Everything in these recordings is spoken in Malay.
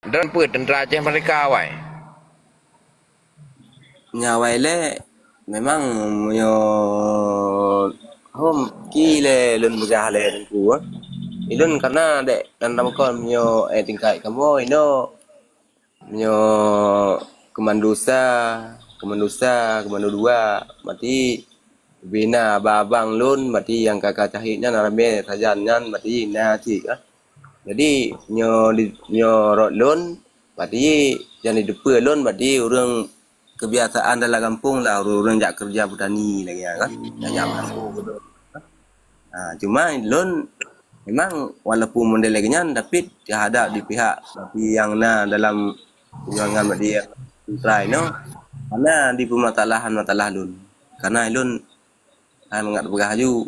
Dan pun tentera Aceh mereka awai. Nyawai le memang yo hom ki le lun begah le ku ilun karena dek dan ramkon yo tingkai kamu ino yo kemandu dua mati bina babang lun mati yang kakak cahitnya narame sajannya mati na cik jadi nyo rot lun mati jadi depe lun mati orang kebiasaan dalam kampung lah orang jak kerja petani lagi kan jak masuk gitu. Nah, cuma lun memang walaupun model lagi nyan tapi ada di pihak tapi yang dalam perjuangan dia try no karena di masalah lun karena lun mengat bergaju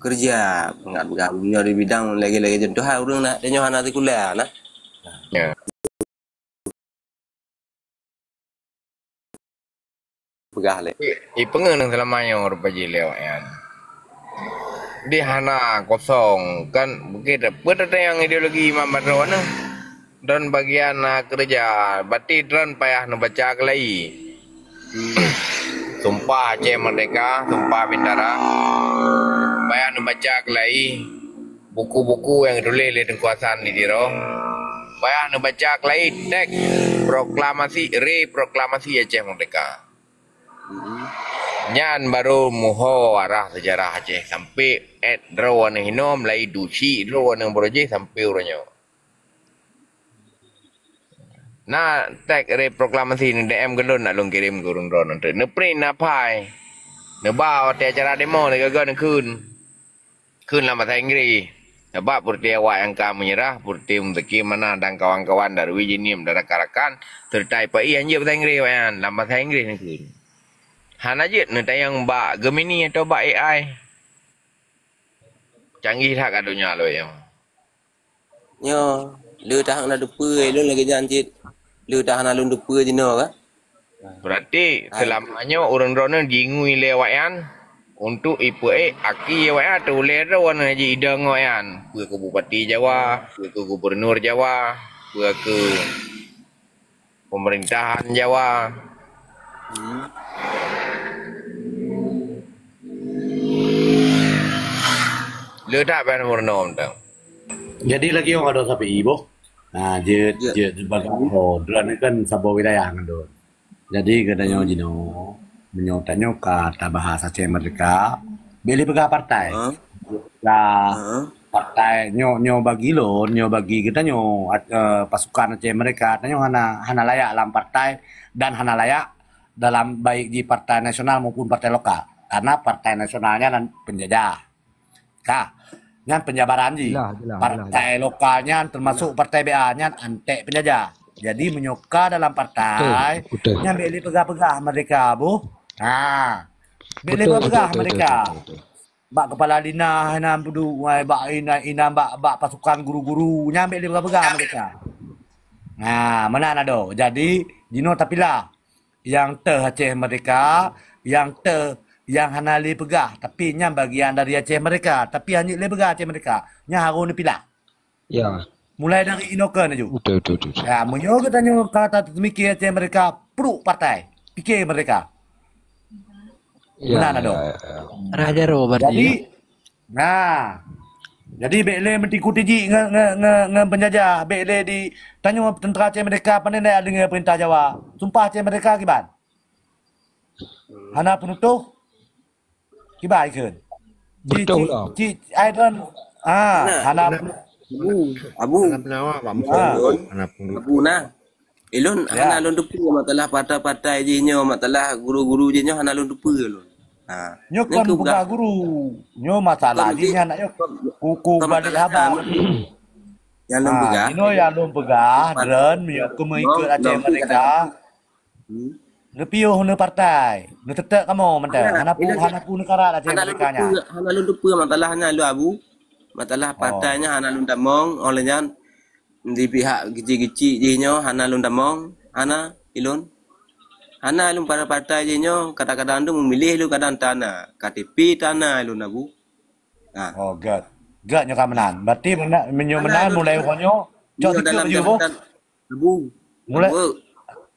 kerja mengat bergaju di bidang lagi contoh orang nak denyo anak kuliah nah Ya. begah le Pengen selamanya orang paji lewat yan. Di hana kosong kan bukit ada yang ideologi Imam Badron dan bagian kerja berarti dan payah baca kelai. Sumpah Aceh Merdeka, Sumpah Bintara. Payah baca kelai buku-buku yang ditulis oleh kekuasaan di Diro. Payah baca kelai teks proklamasi Aceh Merdeka. Nyan baru muho arah sejarah Aceh sampai drawan hinom lai duci drawan yang beroje sampai uranyo. Nah, tek proklamasi ni DM gelon nak long kirim ke urang drone nanti. Ne print na pai. Ne bawa te acara demo ne gagal kun. Kun lah bahasa Inggeris. Sebab purti awak yang kamu menyerah, purti mendeki mana dan kawan-kawan dari Wijinim dan rakan-rakan tertai pai anjir bahasa Inggeris wayan, dalam bahasa Inggeris ni kun. Han aja ni tayang bak Gemini atau bak AI. Canggih tak kadunya lo ya. nyo lu tahan na dupe lu lagi janjit lu tahan na lu dupe jino ka Berarti selamanya orang drone jingui lewayan untuk IPE aki lewayan tu lerawan aja idang wayan. Ke Bupati Jawa, ke Gubernur Jawa, ke pemerintahan Jawa. Lu tak pernah merenung tau. Jadi lagi orang ada sampai ibu. Nah, je sebagai drone kan sebuah wilayah kan don. Jadi katanya Jino menyotanya kata bahasa Aceh Merdeka, beli pegawai partai. Nah, partai nyo bagi kita pasukan Aceh Merdeka, tanya hana layak dalam partai dan hana layak dalam baik di partai nasional maupun partai lokal. Karena partai nasionalnya penjajah. Nyan penjabaran ji. Partai lokalnya termasuk partai BA-nya antek penjajah. Jadi menyoka dalam partai nyan beli pegah-pegah mereka bu. Nah, beli pegah mereka. Bak kepala dina hana budu bak ina bak pasukan guru-guru nyan beli pegah mereka. Nah, mana nado. Jadi Jino tapilah yang Aceh Merdeka, yang hanali pegah tapi nya bagian dari Aceh Merdeka tapi hanya le pegah Aceh Merdeka nya harus dipilah ya mulai dari inokan aja betul ya menyo katanya kata mikir Aceh Merdeka perlu partai pikir mereka mana dong raja ro berarti jadi bele mendikuti ji nge penjajah bele di tanya tentera Aceh Merdeka pandai nak dengar perintah Jawa sumpah Aceh Merdeka kiban hana penutuh kibai kan betul lah Aidan hana abu Abu nah ilun hana lun dupe matalah partai jinyo matalah guru-guru jinyo hana lun dupe lun nyo kon buka guru nyo masalah ji nya nak kuku balik habang yang lun begah ino yang lun begah dren mio kemikir Aceh Merdeka Lepiuh ne partai, ne tetek kamu mentah. Hanapu negara Aceh Merdeka nya. Hana lun dupe masalahnya lu abu. Masalah partainya hana lun damong olehnya di pihak gici-gici jinyo hana lun damong, hana ilun. Hana lun para partai jinyo kadang-kadang tu memilih lu kadang tanah, KTP tanah lu abu. Nah. Oh, gad nyo kamenan. Berarti menyo menang mulai konyo. Cok tikep je bu. Abu. Mulai. Abu.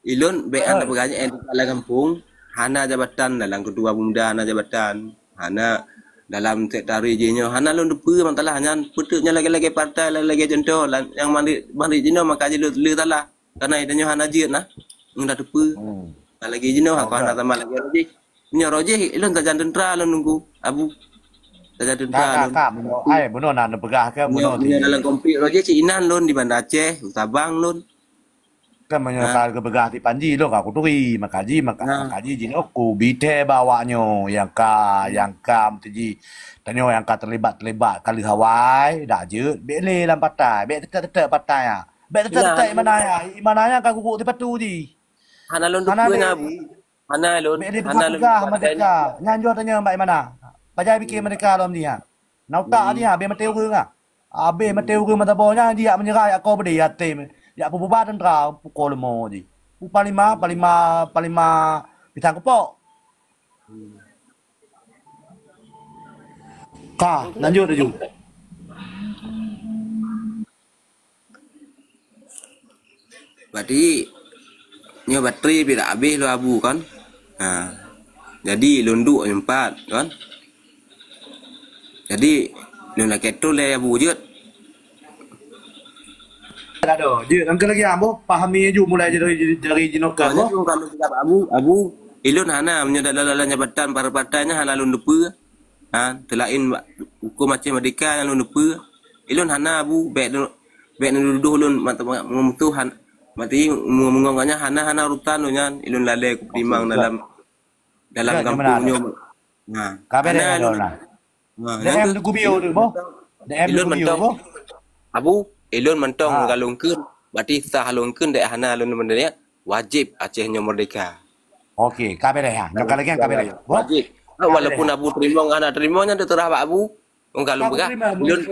Ilun bean apa ganya dalam kampung. Hana jabatan dalam kedua bunda hana jabatan. Hana dalam sekretari jinyo. Hana lun depu mantalah hanya putuknya lagi-lagi partai lagi contoh yang mandi jinyo maka je lu talah. Karena idanyo hana jit nah. Nggak depu. Lagi jinyo aku hana tambah lagi. Nyo roje ilun tajan tentera lun nunggu. Abu. Tajan tentera lun. Ai buno nan pegah ke buno Nyo dalam komplit roje Cik Inan lun di Banda Aceh, Sabang lun. kan menyokal ke begah di panji lo aku tui makaji jinoku bite bawanya yang ka mtiji tanyo yang ka terlibat kali Hawaii dah je bele dalam patai be tetap patai ah be tetap mana ya ka kuku ti patu ji Hana lun dupu na bu. Hana lun mereka nyanjo tanya mbak mana bajai bikin mereka lom dia nauta dia be mateu ke ngah abe mateu ke mata bonya dia menyerah aku berde yatim ya pupuba tentera pukul mo ji. Palima bitang kepo. Ka, lanjut aja. Berarti nyo bateri tidak habis lo abu kan. Nah, jadi lunduk 4 kan. Jadi lun nak ketul le abu je. Ada, dia angkat lagi ambo pahami aja mulai dari jinoka Kalau kita abu ilun hana dalam jabatan para partainya hana lun depu. Ha, telain hukum macam merdeka yang lun depu. Ilun hana abu baik duduk lun memutuhan mati mengonganya hana rutan nya ilun lalai kupimang dalam kampungnya. Nah, kabe ada lah. DM tu gubio tu bo. DM tu gubio bo. Abu ilun mentong galungkeun berarti sah halungkeun dek hana lun menderia wajib Acehnya merdeka. Okey, kabe dah ya. Nak lagi kabe dah. Wajib. Walaupun abu terima ngana terimanya dia terah abu. Wong galung begah. Ilun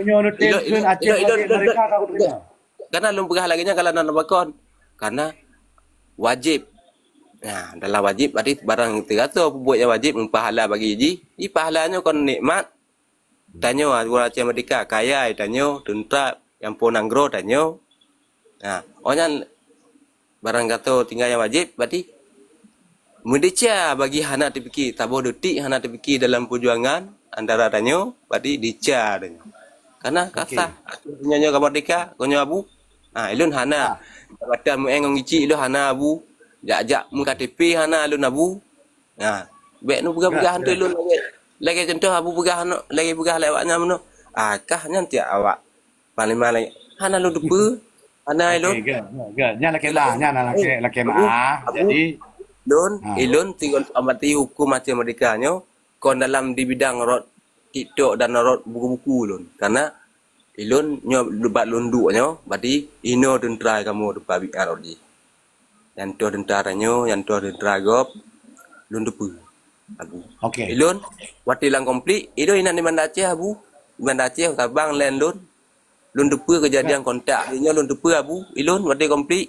karena lun begah lagi nya kalau nak bakon. Karena wajib. Nah, dalam wajib berarti barang 300 buat yang wajib pahala bagi ji. Di pahalanya kon nikmat. Tanyo Aceh merdeka kaya tanyo tentera yang ponang gro tanyo. Nah, onyan barang kata tinggal yang wajib berarti mendeca bagi hana terfikir tabo detik hana terfikir dalam perjuangan antara tanyo berarti dica tanyo. Karena kata nyanyo merdeka konyo abu. Ah ilun hana jabatan mueng ngici ilun hana abu. Jak mu KTP hana ilun abu. Nah, bek nu pegah-pegah hantu ilun lagi contoh abu pegah lagi pegah lewatnya meno. Ah kah nanti awak Panglima lagi. Hana lu depu. Hana ilun. Nya laki mah. Jadi Lun, ilun tinggal amati hukum macam mereka nyo. Kon dalam di bidang rot TikTok dan rot buku-buku lun. Karena ilun nyo lebat lunduk nyo, berarti ino tentera kamu depa biar odi. Yang tu tentera nyo, yang tu tentera gop lun depu. Abu. okey. Ilun watilang komplit, itu ina di Banda Aceh abu. Banda Aceh Sabang land lun. Lun depu kejadian kontak dia lun depu abu ilun wadi komplit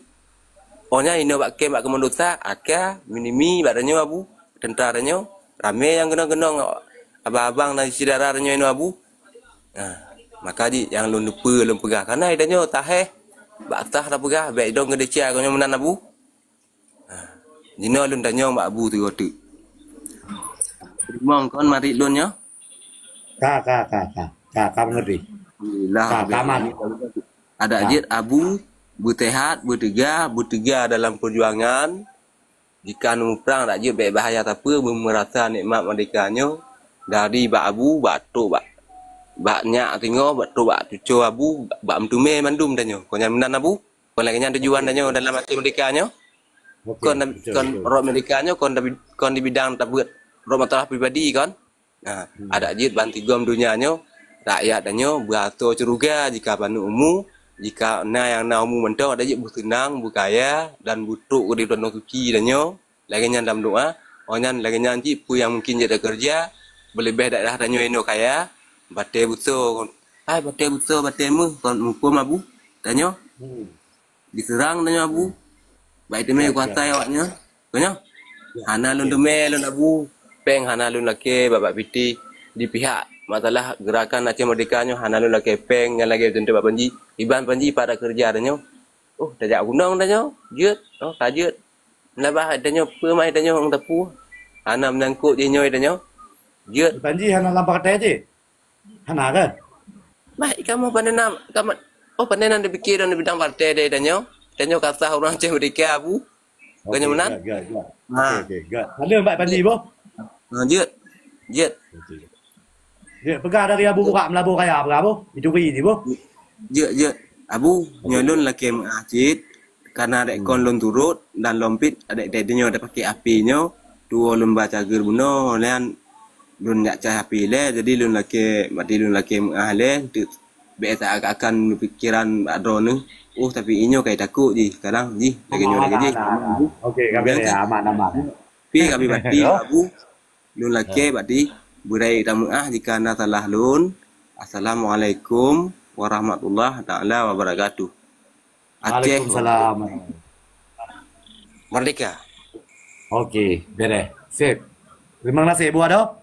ohnya ino bak kemandosa aka minimi badannya abu tentaranya rame yang genong-genong abang-abang dan saudaranya ino abu. Nah, maka di yang lun depu lun pegah karena idanya taheh bak tah dah pegah baik dong gedecia konyo menan abu. Nah, dino lun danyo bak abu tu gotu. Mong kon mari lunnya. Ka mengerti. Alhamdulillah. Ada ajit abu butehat bertiga dalam perjuangan jika nemu perang tak je baik bahaya tak apa merasa nikmat merdekanya dari bak abu bak tok bak nyak tengok bak tok bak cucu abu bak mentume mandum danyo kon yang menan abu kon lagi nyang tujuan danyo dalam hati merdekanya kon roh merdekanya kon di bidang tak buat roh masalah pribadi kan. Nah, ada ajit banti gom dunianya rakyat danyo beratur ceruga jika panu umu jika yang umu mentok ada je bertenang berkaya dan butuk di dalam suci danyo lagi nyan dalam doa onyan lagi nyan ji pu yang mungkin jadi kerja berlebih dak danyo eno kaya bate buto bate mu kon hukum abu danyo diserang danyo abu baik demi kuasa awaknya konyo hana lun deme lun abu peng hana lun lake babak piti di pihak masalah gerakan Aceh Merdekanya hana lu lagi peng yang lagi tentu panji iban panji pada kerja adanya Oh, tajak gunung dah nyo. Jut. Oh, tajut. Labah dah nyo pe mai dah nyo orang tepu. Ana menyangkut je nyo dah nyo. Jut. Panji hana lampak kata je. Hana kan? Baik kamu panenam kamu. Oh, panenam dia fikir dalam bidang partai dia dah nyo. Dah nyo kata orang ceh mereka abu. Kau menan? Good. Ha. Okay, good. Ada Mbak Panji boh? Ha, jut. Jut. Ya, pegang dari Abu buka melabur kaya apa boh? Itu ni boh. Jut. Abu nyolon lah kem acid karena ada kon lon turut dan lompit ada nyo ada pakai api nyo. Dua lomba cager buno lain lun nyak cah api le jadi lun laki mati lun laki mengahle biasa akan pikiran adron oh tapi inyo kayak takut ji sekarang ji lagi nyo lagi ji Okey, kami ya aman. pi kami bati abu lun laki bati burai tamu jika na salah lun assalamualaikum warahmatullahi taala wabarakatuh. Aceh Waalaikumsalam. merdeka. Okey, beres. Sip. Terima kasih Bu Ado.